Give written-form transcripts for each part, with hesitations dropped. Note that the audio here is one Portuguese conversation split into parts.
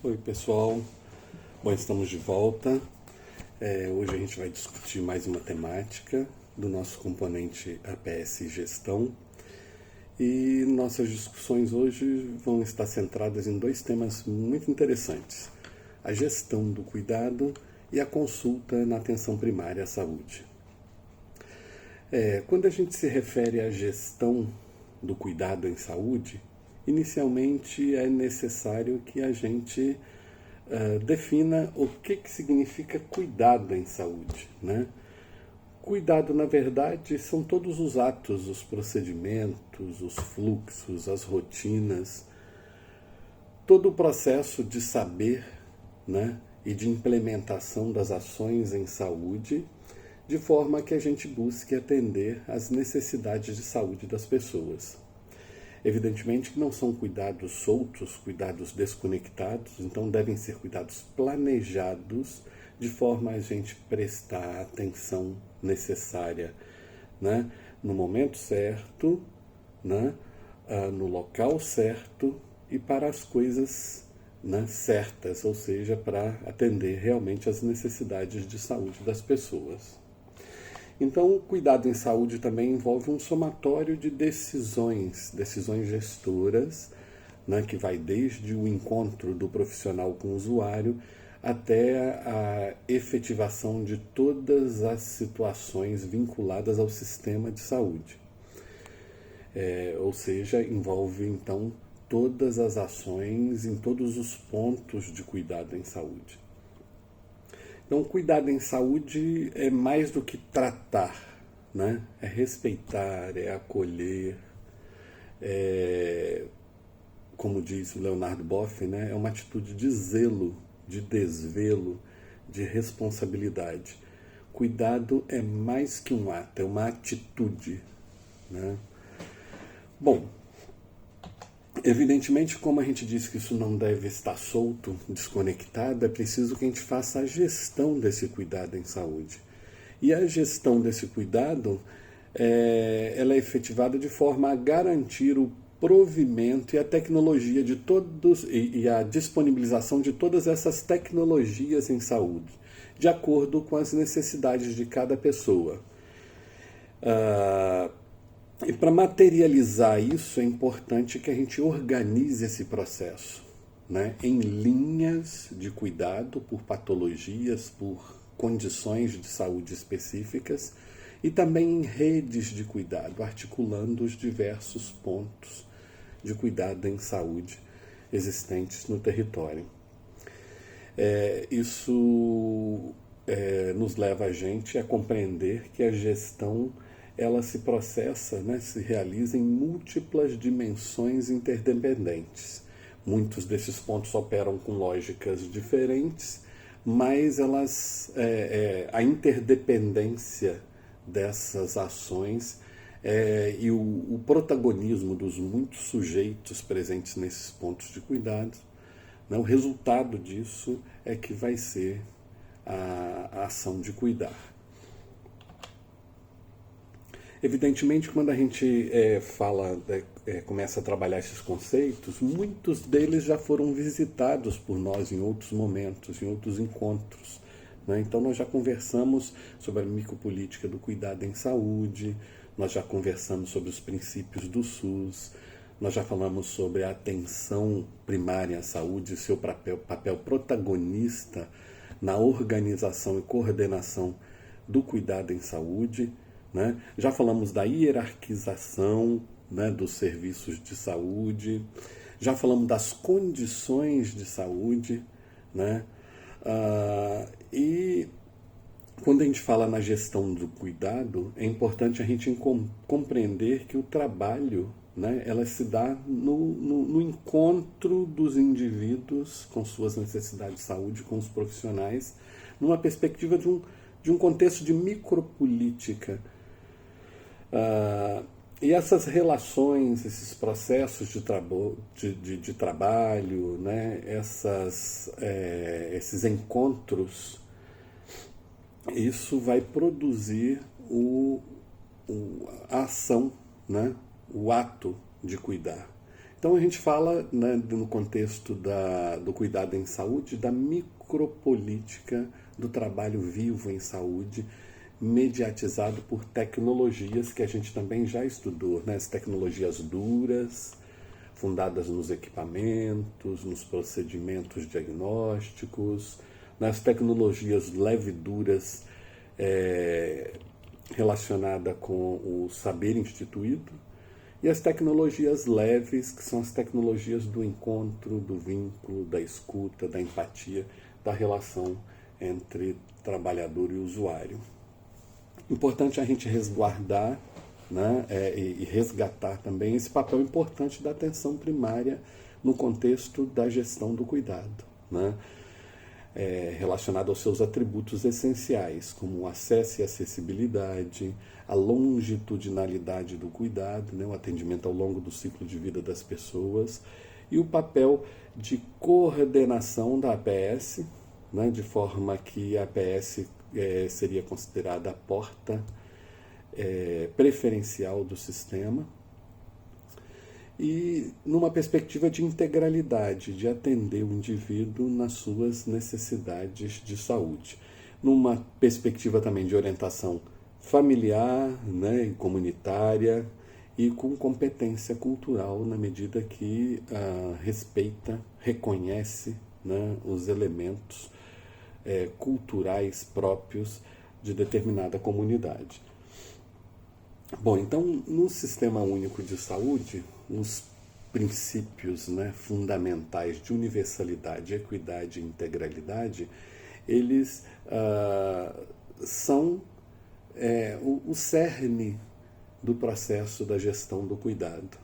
Oi pessoal, bom, estamos de volta. Hoje a gente vai discutir mais uma temática do nosso componente APS Gestão e nossas discussões hoje vão estar centradas em dois temas muito interessantes: a gestão do cuidado e a consulta na atenção primária à saúde. Quando a gente se refere à gestão do cuidado em saúde, inicialmente é necessário que a gente defina o que significa cuidado em saúde, né? Cuidado, na verdade, são todos os atos, os procedimentos, os fluxos, as rotinas, todo o processo de saber, né, e de implementação das ações em saúde, de forma que a gente busque atender às necessidades de saúde das pessoas. Evidentemente que não são cuidados soltos, cuidados desconectados, então devem ser cuidados planejados de forma a gente prestar a atenção necessária, né? No momento certo, né? No local certo e para as coisas, né, certas, ou seja, para atender realmente às necessidades de saúde das pessoas. Então, o cuidado em saúde também envolve um somatório de decisões gestoras, né, que vai desde o encontro do profissional com o usuário até a efetivação de todas as situações vinculadas ao sistema de saúde. Ou seja, envolve então todas as ações em todos os pontos de cuidado em saúde. Então, cuidado em saúde é mais do que tratar, né? É respeitar, é acolher, como diz o Leonardo Boff, né? É uma atitude de zelo, de desvelo, de responsabilidade. Cuidado é mais que um ato, é uma atitude, né? Bom, evidentemente, como a gente disse que isso não deve estar solto, desconectado, é preciso que a gente faça a gestão desse cuidado em saúde. E a gestão desse cuidado, ela é efetivada de forma a garantir o provimento e a tecnologia de todos e a disponibilização de todas essas tecnologias em saúde, de acordo com as necessidades de cada pessoa. E para materializar isso, é importante que a gente organize esse processo, né, em linhas de cuidado por patologias, por condições de saúde específicas e também em redes de cuidado, articulando os diversos pontos de cuidado em saúde existentes no território. Isso nos leva a gente a compreender que a gestão ela se processa, né, se realiza em múltiplas dimensões interdependentes. Muitos desses pontos operam com lógicas diferentes, mas a interdependência dessas ações e o protagonismo dos muitos sujeitos presentes nesses pontos de cuidado, né, o resultado disso é que vai ser a ação de cuidar. Evidentemente, quando a gente começa a trabalhar esses conceitos, muitos deles já foram visitados por nós em outros momentos, em outros encontros, né? Então, nós já conversamos sobre a micropolítica do cuidado em saúde, nós já conversamos sobre os princípios do SUS, nós já falamos sobre a atenção primária à saúde e seu papel protagonista na organização e coordenação do cuidado em saúde, né? Já falamos da hierarquização, né, dos serviços de saúde, já falamos das condições de saúde, né? E quando a gente fala na gestão do cuidado, é importante a gente compreender que o trabalho, né, ela se dá no encontro dos indivíduos com suas necessidades de saúde, com os profissionais, numa perspectiva de um contexto de micropolítica. E essas relações, esses processos de trabalho, né, esses encontros, isso vai produzir a ação, né, o ato de cuidar. Então a gente fala, né, no contexto do cuidado em saúde, da micropolítica do trabalho vivo em saúde, mediatizado por tecnologias que a gente também já estudou, né? As tecnologias duras, fundadas nos equipamentos, nos procedimentos diagnósticos, nas tecnologias leve-duras relacionada com o saber instituído, e as tecnologias leves, que são as tecnologias do encontro, do vínculo, da escuta, da empatia, da relação entre trabalhador e usuário. Importante a gente resguardar, né, e resgatar também esse papel importante da atenção primária no contexto da gestão do cuidado, né, relacionado aos seus atributos essenciais, como o acesso e acessibilidade, a longitudinalidade do cuidado, né, o atendimento ao longo do ciclo de vida das pessoas, e o papel de coordenação da APS, né, de forma que a APS seria considerada a porta preferencial do sistema, e numa perspectiva de integralidade, de atender o indivíduo nas suas necessidades de saúde. Numa perspectiva também de orientação familiar, né, e comunitária, e com competência cultural, na medida que respeita, reconhece, né, os elementos culturais próprios de determinada comunidade. Bom, então, no Sistema Único de Saúde, os princípios, né, fundamentais de universalidade, equidade e integralidade, eles são o cerne do processo da gestão do cuidado,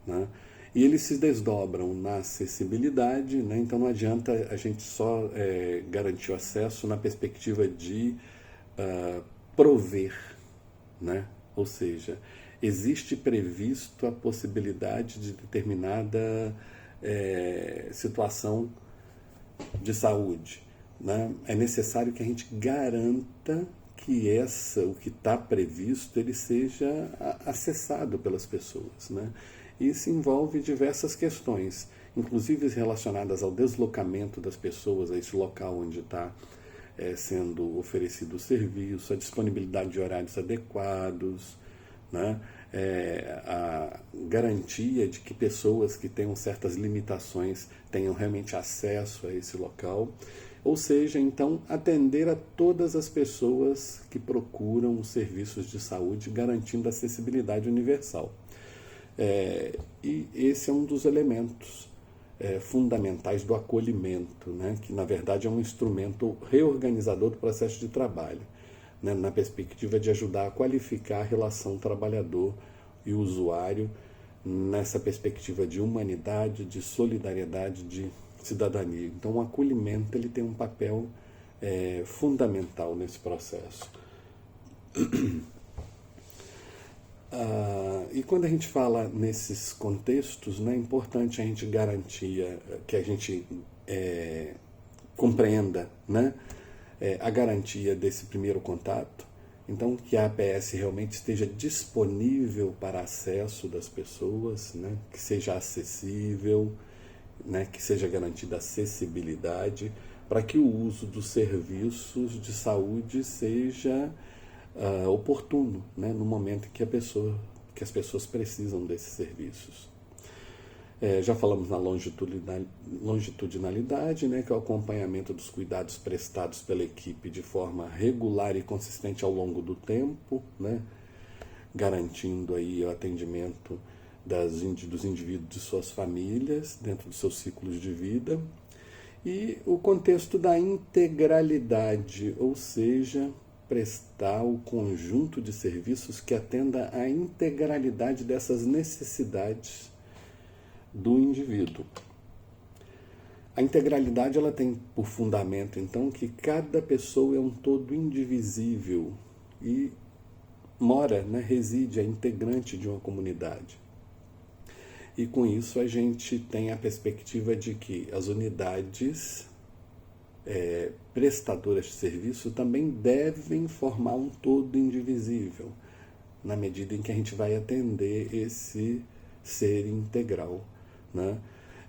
né? E eles se desdobram na acessibilidade, né? Então não adianta a gente só garantir o acesso na perspectiva de prover, né? Ou seja, existe previsto a possibilidade de determinada situação de saúde, né? É necessário que a gente garanta que o que está previsto, ele seja acessado pelas pessoas, né? Isso envolve diversas questões, inclusive relacionadas ao deslocamento das pessoas a esse local onde está sendo oferecido o serviço, a disponibilidade de horários adequados, né? A garantia de que pessoas que tenham certas limitações tenham realmente acesso a esse local. Ou seja, então, atender a todas as pessoas que procuram os serviços de saúde, garantindo acessibilidade universal. E esse é um dos elementos fundamentais do acolhimento, né, que na verdade é um instrumento reorganizador do processo de trabalho, né, na perspectiva de ajudar a qualificar a relação trabalhador e usuário nessa perspectiva de humanidade, de solidariedade, de cidadania. Então o acolhimento ele tem um papel fundamental nesse processo. E quando a gente fala nesses contextos, né, é importante a gente garantir que a gente compreenda, né, a garantia desse primeiro contato. Então, que a APS realmente esteja disponível para acesso das pessoas, né, que seja acessível, né, que seja garantida acessibilidade, para que o uso dos serviços de saúde seja oportuno, né, no momento em que as pessoas precisam desses serviços. Já falamos na longitudinalidade, né, que é o acompanhamento dos cuidados prestados pela equipe de forma regular e consistente ao longo do tempo, né, garantindo aí o atendimento dos indivíduos de suas famílias dentro dos seus ciclos de vida. E o contexto da integralidade, ou seja, prestar o conjunto de serviços que atenda à integralidade dessas necessidades do indivíduo. A integralidade ela tem por fundamento, então, que cada pessoa é um todo indivisível e mora, né, reside, é integrante de uma comunidade. E com isso a gente tem a perspectiva de que as unidades prestadoras de serviço também devem formar um todo indivisível, na medida em que a gente vai atender esse ser integral, né?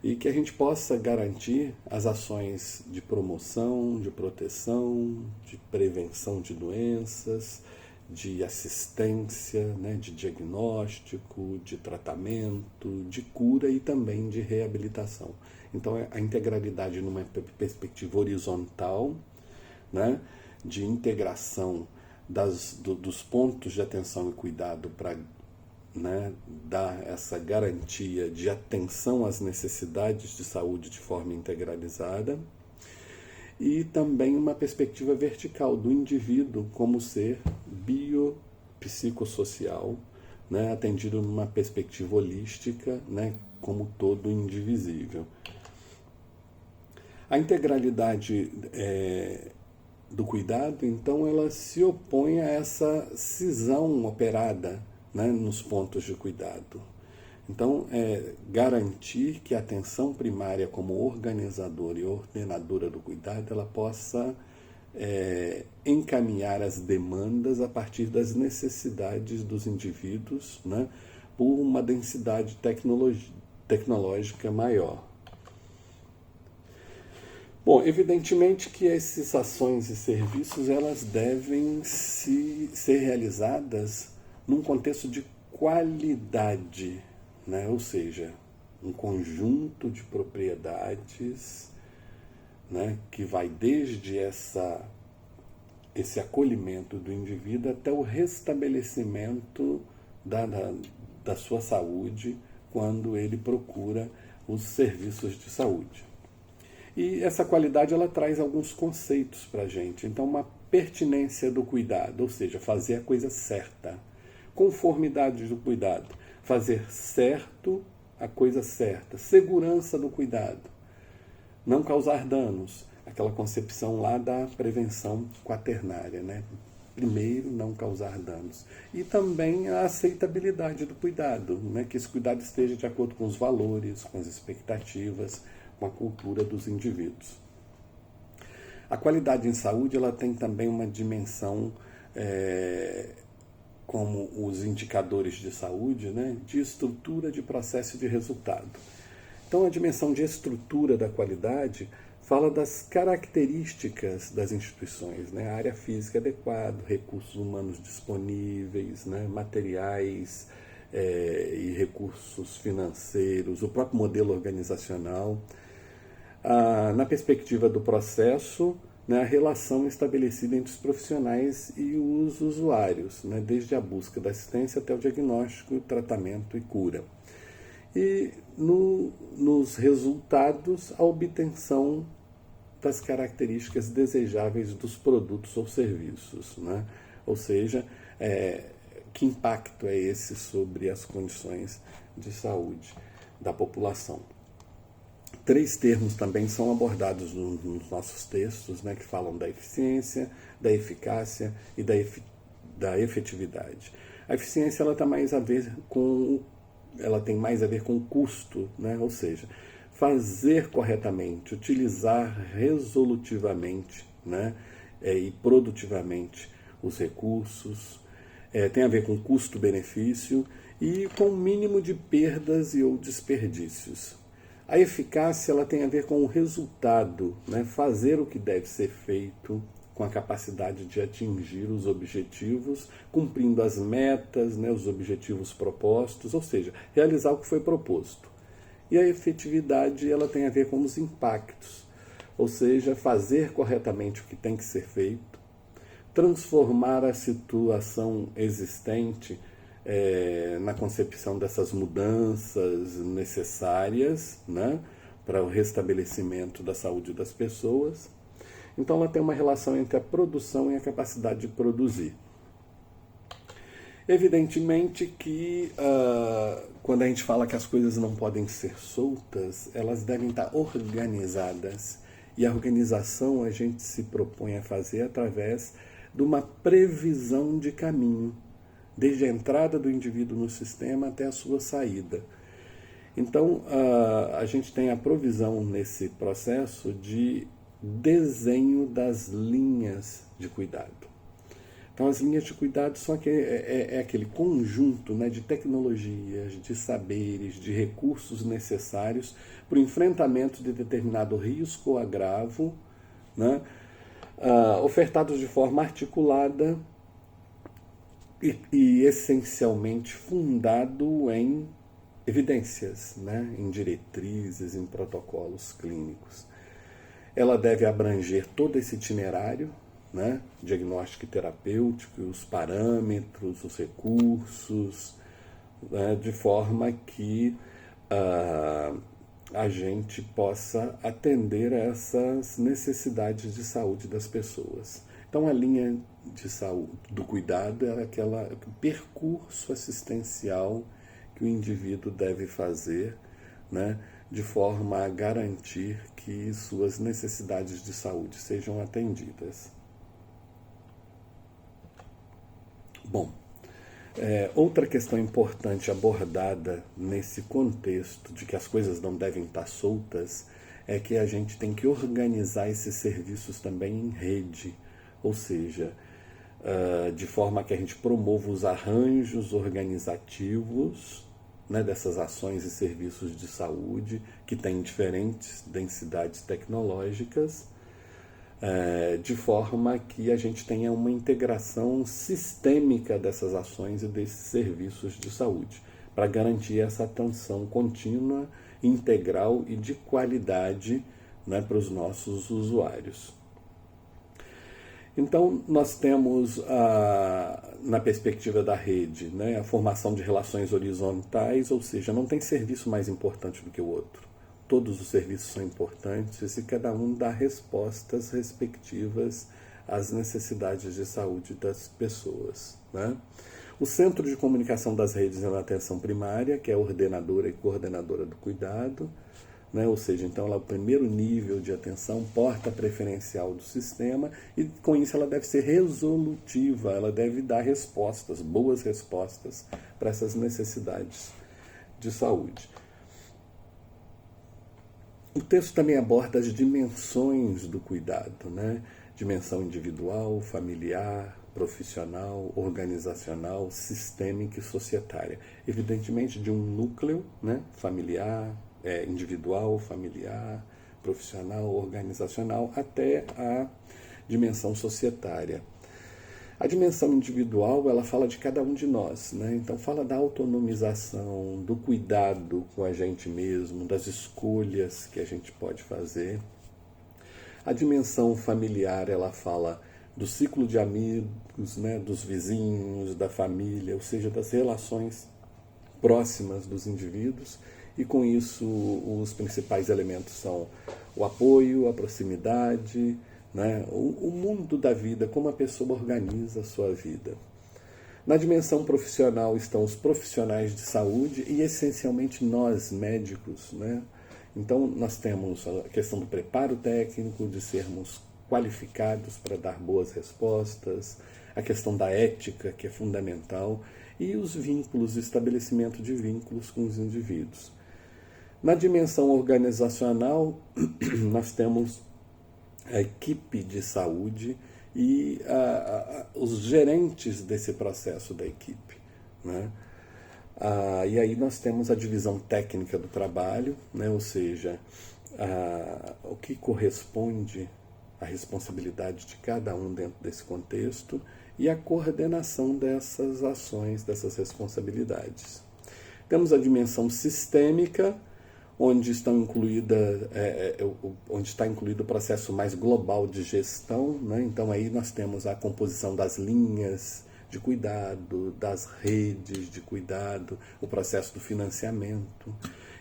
E que a gente possa garantir as ações de promoção, de proteção, de prevenção de doenças, de assistência, né, de diagnóstico, de tratamento, de cura e também de reabilitação. Então, a integralidade numa perspectiva horizontal, né, de integração dos pontos de atenção e cuidado para, né, dar essa garantia de atenção às necessidades de saúde de forma integralizada, e também uma perspectiva vertical do indivíduo como ser biopsicossocial, né, atendido numa perspectiva holística, né, como todo indivisível. A integralidade do cuidado, então, ela se opõe a essa cisão operada, né, nos pontos de cuidado. Então, garantir que a atenção primária como organizadora e ordenadora do cuidado, ela possa encaminhar as demandas a partir das necessidades dos indivíduos, né, por uma densidade tecnológica maior. Bom, evidentemente que essas ações e serviços, elas devem ser realizadas num contexto de qualidade, né? Ou seja, um conjunto de propriedades, né, que vai desde esse acolhimento do indivíduo até o restabelecimento da sua saúde quando ele procura os serviços de saúde. E essa qualidade, ela traz alguns conceitos para a gente. Então, uma pertinência do cuidado, ou seja, fazer a coisa certa. Conformidade do cuidado, fazer certo a coisa certa. Segurança do cuidado, não causar danos. Aquela concepção lá da prevenção quaternária, né? Primeiro, não causar danos. E também a aceitabilidade do cuidado, né? Que esse cuidado esteja de acordo com os valores, com as expectativas, com a cultura dos indivíduos. A qualidade em saúde, ela tem também uma dimensão, como os indicadores de saúde, né, de estrutura de processo de resultado. Então, a dimensão de estrutura da qualidade fala das características das instituições, né, a área física adequada, recursos humanos disponíveis, né, materiais e recursos financeiros, o próprio modelo organizacional. Na perspectiva do processo, né, a relação estabelecida entre os profissionais e os usuários, né, desde a busca da assistência até o diagnóstico, tratamento e cura. E nos resultados, a obtenção das características desejáveis dos produtos ou serviços, né? Ou seja, que impacto é esse sobre as condições de saúde da população. 3 termos também são abordados nos nossos textos, né, que falam da eficiência, da eficácia e da efetividade. A eficiência, ela tem mais a ver com o custo, né, ou seja, fazer corretamente, utilizar resolutivamente, né, e produtivamente os recursos, tem a ver com custo-benefício e com o mínimo de perdas ou desperdícios. A eficácia, ela tem a ver com o resultado, né? Fazer o que deve ser feito com a capacidade de atingir os objetivos, cumprindo as metas, né? Os objetivos propostos, ou seja, realizar o que foi proposto. E a efetividade, ela tem a ver com os impactos, ou seja, fazer corretamente o que tem que ser feito, transformar a situação existente na concepção dessas mudanças necessárias, né, para o restabelecimento da saúde das pessoas. Então, ela tem uma relação entre a produção e a capacidade de produzir. Evidentemente que quando a gente fala que as coisas não podem ser soltas, elas devem estar organizadas. E a organização a gente se propõe a fazer através de uma previsão de caminho, desde a entrada do indivíduo no sistema até a sua saída. Então, a gente tem a provisão nesse processo de desenho das linhas de cuidado. Então, as linhas de cuidado são aquele conjunto, né, de tecnologias, de saberes, de recursos necessários para o enfrentamento de determinado risco ou agravo, né, ofertados de forma articulada e essencialmente fundado em evidências, né, em diretrizes, em protocolos clínicos. Ela deve abranger todo esse itinerário, né, diagnóstico e terapêutico, os parâmetros, os recursos, né, de forma que a gente possa atender a essas necessidades de saúde das pessoas. Então, a linha de saúde do cuidado é o percurso assistencial que o indivíduo deve fazer, né, de forma a garantir que suas necessidades de saúde sejam atendidas. Bom, outra questão importante abordada nesse contexto de que as coisas não devem estar soltas é que a gente tem que organizar esses serviços também em rede, ou seja, de forma que a gente promova os arranjos organizativos, né, dessas ações e serviços de saúde que têm diferentes densidades tecnológicas, de forma que a gente tenha uma integração sistêmica dessas ações e desses serviços de saúde, para garantir essa atenção contínua, integral e de qualidade, né, para os nossos usuários. Então, nós temos, na perspectiva da rede, né, a formação de relações horizontais, ou seja, não tem serviço mais importante do que o outro. Todos os serviços são importantes e cada um dá respostas respectivas às necessidades de saúde das pessoas, né? O Centro de Comunicação das Redes é na atenção primária, que é ordenadora e coordenadora do cuidado, né? Ou seja, então ela é o primeiro nível de atenção, porta preferencial do sistema, e com isso ela deve ser resolutiva, ela deve dar respostas, boas respostas para essas necessidades de saúde. O texto também aborda as dimensões do cuidado, né? Dimensão individual, familiar, profissional, organizacional, sistêmica e societária. Evidentemente de um núcleo, né, familiar, individual, familiar, profissional, organizacional, até a dimensão societária. A dimensão individual, ela fala de cada um de nós, né? Então fala da autonomização, do cuidado com a gente mesmo, das escolhas que a gente pode fazer. A dimensão familiar, ela fala do ciclo de amigos, né, dos vizinhos, da família, ou seja, das relações próximas dos indivíduos, e com isso os principais elementos são o apoio, a proximidade, né, o mundo da vida, como a pessoa organiza a sua vida. Na dimensão profissional estão os profissionais de saúde e essencialmente nós, médicos, né? Então nós temos a questão do preparo técnico, de sermos qualificados para dar boas respostas, a questão da ética, que é fundamental, e os vínculos, o estabelecimento de vínculos com os indivíduos. Na dimensão organizacional, nós temos a equipe de saúde e os gerentes desse processo da equipe, né? E aí nós temos a divisão técnica do trabalho, né? Ou seja, o que corresponde à responsabilidade de cada um dentro desse contexto e a coordenação dessas ações, dessas responsabilidades. Temos a dimensão sistêmica, onde está incluído o processo mais global de gestão, né? Então aí nós temos a composição das linhas de cuidado, das redes de cuidado, o processo do financiamento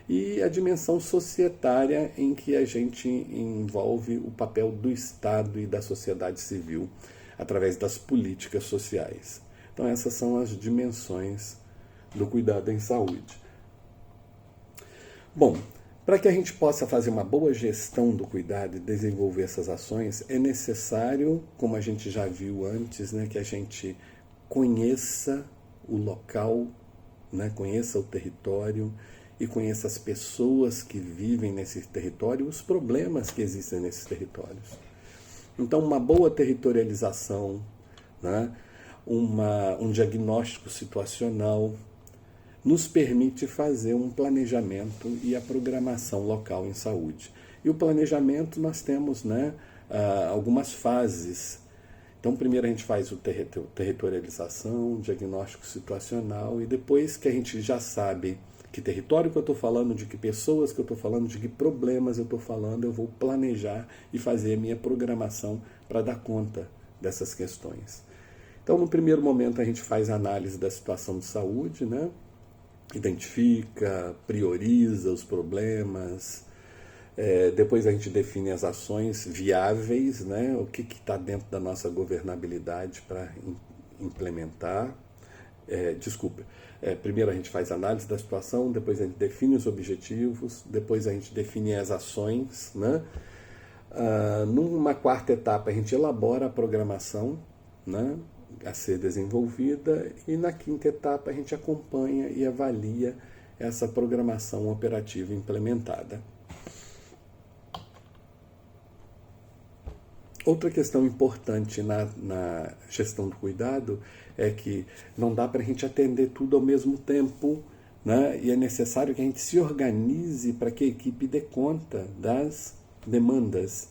e a dimensão societária, em que a gente envolve o papel do Estado e da sociedade civil através das políticas sociais. Então essas são as dimensões do cuidado em saúde. Bom, para que a gente possa fazer uma boa gestão do cuidado e desenvolver essas ações, é necessário, como a gente já viu antes, né, que a gente conheça o local, né, conheça o território e conheça as pessoas que vivem nesse território e os problemas que existem nesses territórios. Então, uma boa territorialização, né, um diagnóstico situacional, nos permite fazer um planejamento e a programação local em saúde. E o planejamento nós temos, né, algumas fases. Então, primeiro a gente faz o territorialização, diagnóstico situacional, e depois que a gente já sabe que território que eu estou falando, de que pessoas que eu estou falando, de que problemas eu estou falando, eu vou planejar e fazer a minha programação para dar conta dessas questões. Então, no primeiro momento, a gente faz a análise da situação de saúde, né? Identifica, prioriza os problemas, depois a gente define as ações viáveis, né? O que está dentro da nossa governabilidade para implementar. Primeiro a gente faz a análise da situação, depois a gente define os objetivos, depois a gente define as ações, né? Numa quarta etapa a gente elabora a programação, né, a ser desenvolvida, e na quinta etapa a gente acompanha e avalia essa programação operativa implementada. Outra questão importante na gestão do cuidado é que não dá para a gente atender tudo ao mesmo tempo, né? E é necessário que a gente se organize para que a equipe dê conta das demandas,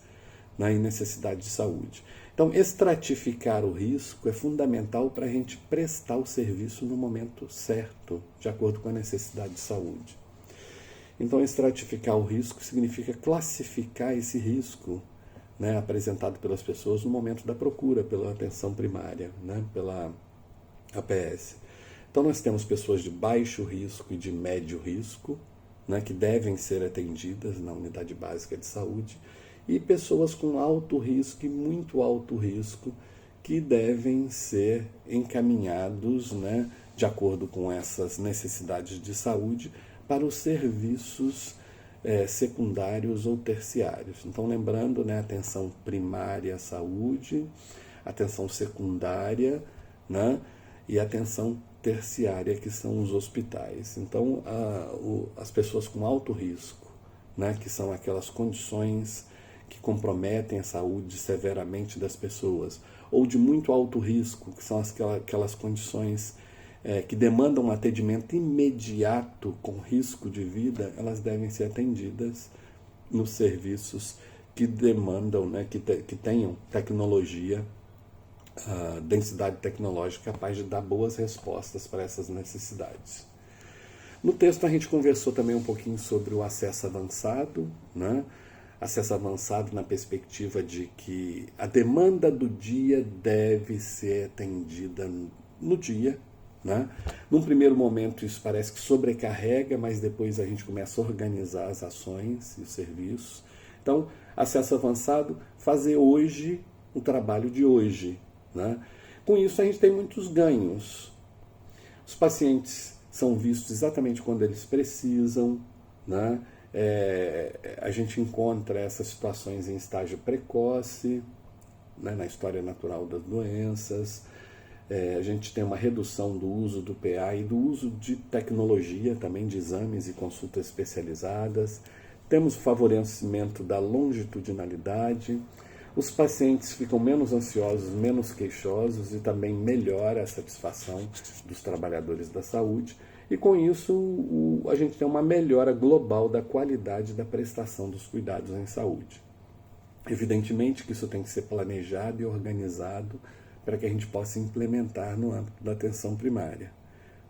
né, e necessidades de saúde. Então, estratificar o risco é fundamental para a gente prestar o serviço no momento certo, de acordo com a necessidade de saúde. Então, estratificar o risco significa classificar esse risco, né, apresentado pelas pessoas no momento da procura, pela atenção primária, né, pela APS. Então nós temos pessoas de baixo risco e de médio risco, né, que devem ser atendidas na unidade básica de saúde, e pessoas com alto risco e muito alto risco que devem ser encaminhados, né, de acordo com essas necessidades de saúde para os serviços secundários ou terciários. Então, lembrando, né, atenção primária à saúde, atenção secundária, né, e atenção terciária, que são os hospitais. Então, as pessoas com alto risco, né, que são aquelas condições que comprometem a saúde severamente das pessoas, ou de muito alto risco, que são aquelas condições que demandam um atendimento imediato com risco de vida, elas devem ser atendidas nos serviços que demandam, né, que tenham tecnologia, densidade tecnológica capaz de dar boas respostas para essas necessidades. No texto a gente conversou também um pouquinho sobre o acesso avançado, né? Acesso avançado na perspectiva de que a demanda do dia deve ser atendida no dia, né? Num primeiro momento isso parece que sobrecarrega, mas depois a gente começa a organizar as ações e os serviços. Então, acesso avançado, fazer hoje o trabalho de hoje, né? Com isso a gente tem muitos ganhos. Os pacientes são vistos exatamente quando eles precisam, né? A gente encontra essas situações em estágio precoce, né, na história natural das doenças. A gente tem uma redução do uso do PA e do uso de tecnologia, também de exames e consultas especializadas. Temos o favorecimento da longitudinalidade. Os pacientes ficam menos ansiosos, menos queixosos, e também melhora a satisfação dos trabalhadores da saúde. E com isso a gente tem uma melhora global da qualidade da prestação dos cuidados em saúde. Evidentemente que isso tem que ser planejado e organizado para que a gente possa implementar no âmbito da atenção primária.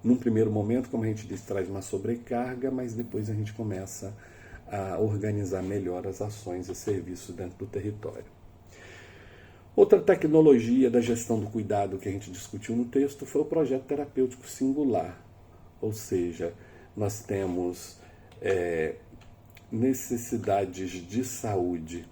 Num primeiro momento, como a gente disse, traz uma sobrecarga, mas depois a gente começa a organizar melhor as ações e serviços dentro do território. Outra tecnologia da gestão do cuidado que a gente discutiu no texto foi o projeto terapêutico singular, ou seja, nós temos necessidades de saúde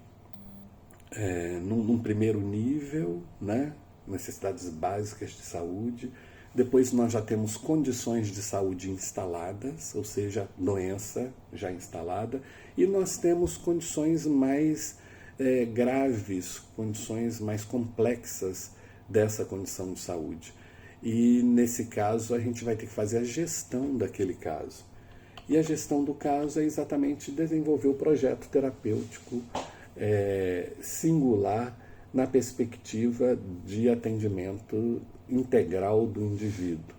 num primeiro nível, né? Necessidades básicas de saúde. Depois nós já temos condições de saúde instaladas, ou seja, doença já instalada, e nós temos condições mais graves, condições mais complexas dessa condição de saúde. E nesse caso a gente vai ter que fazer a gestão daquele caso. E a gestão do caso é exatamente desenvolver o projeto terapêutico singular na perspectiva de atendimento integral do indivíduo,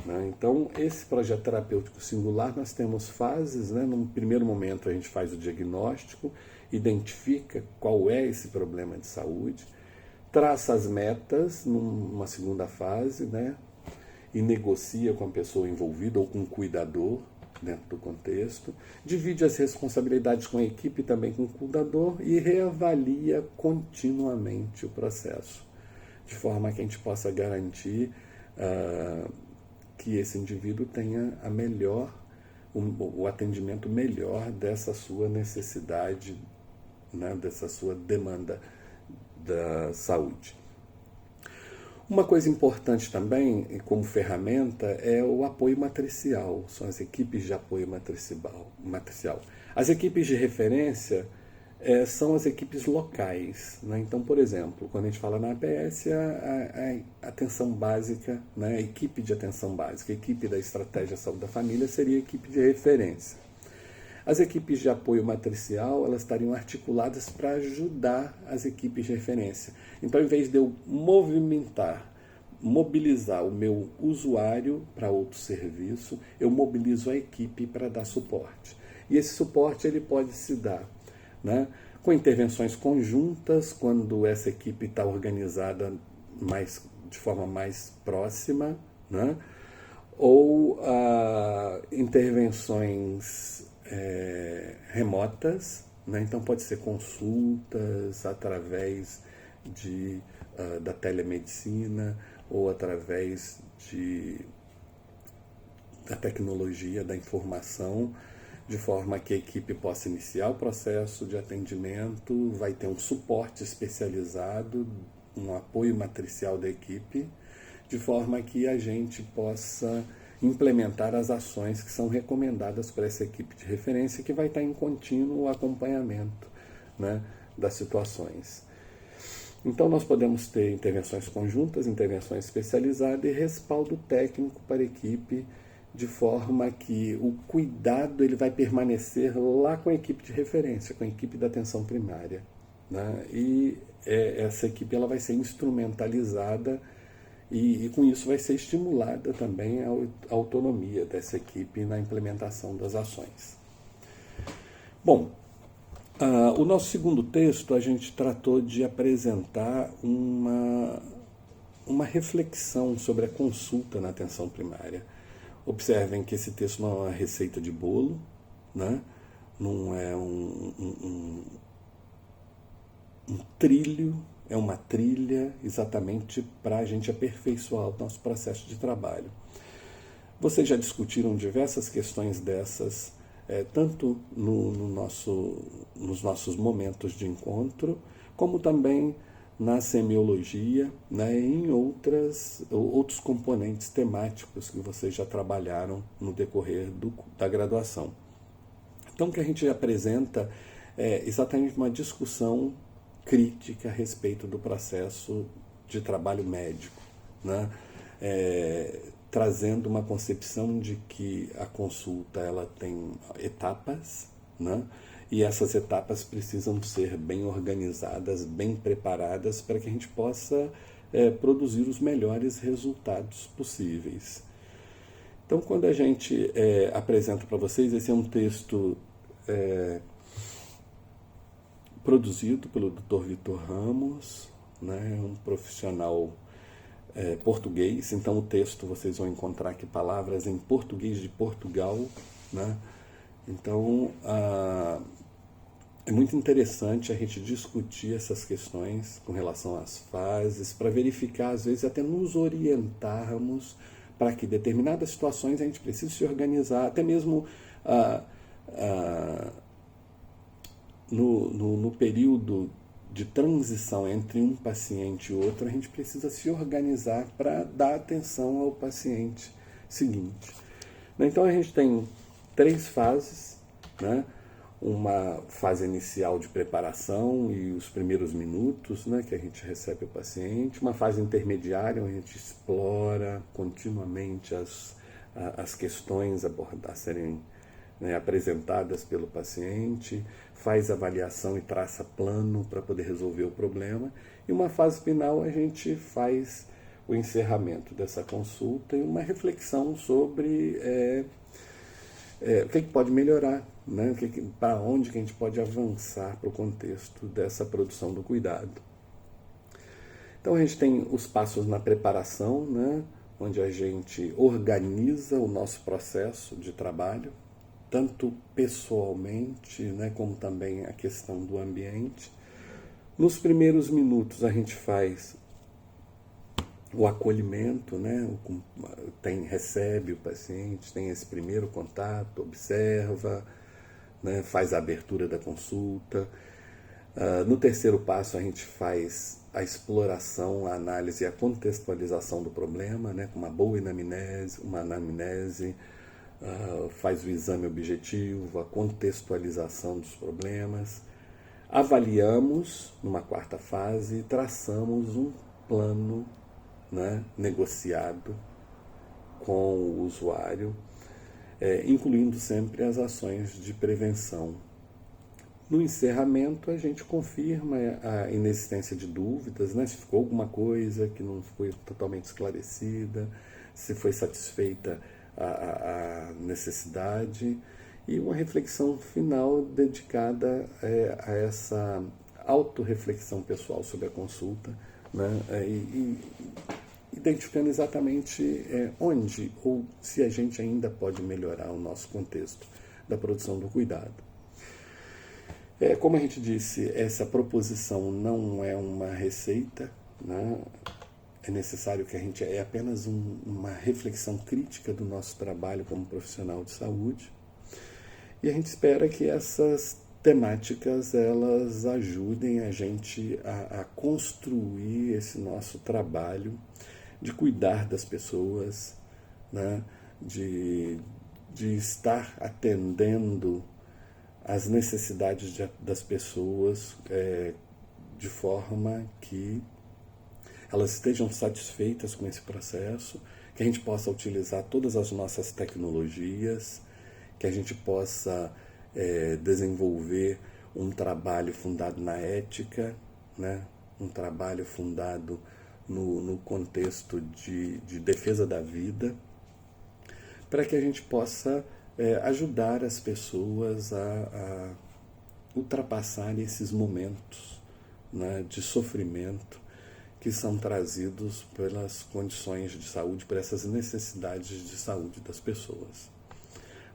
né? Então, esse projeto terapêutico singular, nós temos fases, né? Num primeiro momento a gente faz o diagnóstico, identifica qual é esse problema de saúde, traça as metas numa segunda fase, né? E negocia com a pessoa envolvida ou com o cuidador dentro do contexto, divide as responsabilidades com a equipe e também com o cuidador e reavalia continuamente o processo, de forma que a gente possa garantir que esse indivíduo tenha o atendimento melhor dessa sua necessidade, né, dessa sua demanda da saúde. Uma coisa importante também, como ferramenta, é o apoio matricial, são as equipes de apoio matricial. As equipes de referência são as equipes locais, né? Então, por exemplo, quando a gente fala na APS, a atenção básica, né? A equipe de atenção básica, a equipe da estratégia saúde da família seria a equipe de referência. As equipes de apoio matricial, elas estariam articuladas para ajudar as equipes de referência. Então, em vez de eu mobilizar o meu usuário para outro serviço, eu mobilizo a equipe para dar suporte. E esse suporte ele pode se dar, né, com intervenções conjuntas, quando essa equipe está organizada de forma mais próxima, né, ou intervenções remotas, né? Então pode ser consultas através da telemedicina ou através da tecnologia da informação, de forma que a equipe possa iniciar o processo de atendimento, vai ter um suporte especializado, um apoio matricial da equipe, de forma que a gente possa implementar as ações que são recomendadas para essa equipe de referência, que vai estar em contínuo acompanhamento, né, das situações. Então, nós podemos ter intervenções conjuntas, intervenções especializadas e respaldo técnico para a equipe, de forma que o cuidado ele vai permanecer lá com a equipe de referência, com a equipe da atenção primária, né? E essa equipe ela vai ser instrumentalizada e com isso vai ser estimulada também a autonomia dessa equipe na implementação das ações. Bom, o nosso segundo texto a gente tratou de apresentar uma reflexão sobre a consulta na atenção primária. Observem que esse texto não é uma receita de bolo, né? Não é um trilho, é uma trilha exatamente para a gente aperfeiçoar o nosso processo de trabalho. Vocês já discutiram diversas questões dessas, tanto nos nossos momentos de encontro, como também na semiologia, né, e em outros componentes temáticos que vocês já trabalharam no decorrer da graduação. Então, o que a gente apresenta é exatamente uma discussão crítica a respeito do processo de trabalho médico, né? Trazendo uma concepção de que a consulta ela tem etapas, né? E essas etapas precisam ser bem organizadas, bem preparadas para que a gente possa produzir os melhores resultados possíveis. Então, quando a gente apresenta para vocês, esse é um texto produzido pelo Dr. Vitor Ramos, né, um profissional português. Então, o texto vocês vão encontrar aqui palavras em português de Portugal, né? Então, é muito interessante a gente discutir essas questões com relação às fases, para verificar, às vezes, até nos orientarmos para que determinadas situações a gente precise se organizar, até mesmo no período de transição entre um paciente e outro, a gente precisa se organizar para dar atenção ao paciente seguinte. Então, a gente tem 3 fases, né? Uma fase inicial de preparação e os primeiros minutos, né, que a gente recebe o paciente, uma fase intermediária onde a gente explora continuamente as questões a serem, né, apresentadas pelo paciente, faz avaliação e traça plano para poder resolver o problema, e uma fase final a gente faz o encerramento dessa consulta e uma reflexão sobre o que pode melhorar, né? Para onde que a gente pode avançar para o contexto dessa produção do cuidado. Então a gente tem os passos na preparação, né? Onde a gente organiza o nosso processo de trabalho, tanto pessoalmente, né, como também a questão do ambiente. Nos primeiros minutos a gente faz o acolhimento, né? Recebe o paciente, tem esse primeiro contato, observa, né? Faz a abertura da consulta. No terceiro passo a gente faz a exploração, a análise e a contextualização do problema, né? Com uma boa anamnese, faz o exame objetivo, a contextualização dos problemas. Avaliamos numa quarta fase e traçamos um plano, né, negociado com o usuário, incluindo sempre as ações de prevenção. No encerramento, a gente confirma a inexistência de dúvidas, né, se ficou alguma coisa que não foi totalmente esclarecida, se foi satisfeita a necessidade, e uma reflexão final dedicada a essa autorreflexão pessoal sobre a consulta, né, identificando exatamente onde ou se a gente ainda pode melhorar o nosso contexto da produção do cuidado. Como a gente disse, essa proposição não é uma receita, né? É necessário que a gente apenas uma reflexão crítica do nosso trabalho como profissional de saúde, e a gente espera que essas temáticas elas ajudem a gente a construir esse nosso trabalho de cuidar das pessoas, né? de estar atendendo as necessidades das pessoas de forma que elas estejam satisfeitas com esse processo, que a gente possa utilizar todas as nossas tecnologias, que a gente possa desenvolver um trabalho fundado na ética, né? Um trabalho fundado no contexto de defesa da vida, para que a gente possa ajudar as pessoas a ultrapassarem esses momentos, né, de sofrimento que são trazidos pelas condições de saúde, por essas necessidades de saúde das pessoas.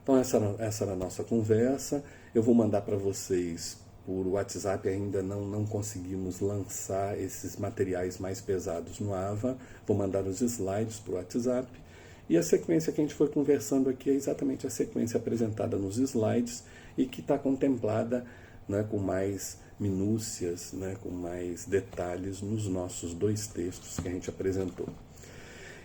Então essa era a nossa conversa. Eu vou mandar para vocês por WhatsApp, ainda não conseguimos lançar esses materiais mais pesados no AVA, vou mandar os slides para o WhatsApp. E a sequência que a gente foi conversando aqui é exatamente a sequência apresentada nos slides e que está contemplada, né, com mais minúcias, né, com mais detalhes nos nossos 2 textos que a gente apresentou.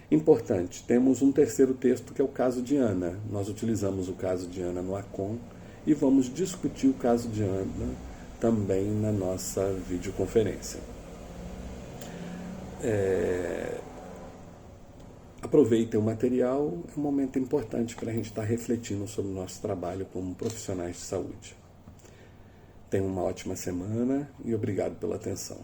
Importante, temos um terceiro texto que é o caso de Ana. Nós utilizamos o caso de Ana no ACOM e vamos discutir o caso de Ana também na nossa videoconferência. Aproveitem o material, é um momento importante para a gente estar refletindo sobre o nosso trabalho como profissionais de saúde. Tenham uma ótima semana e obrigado pela atenção.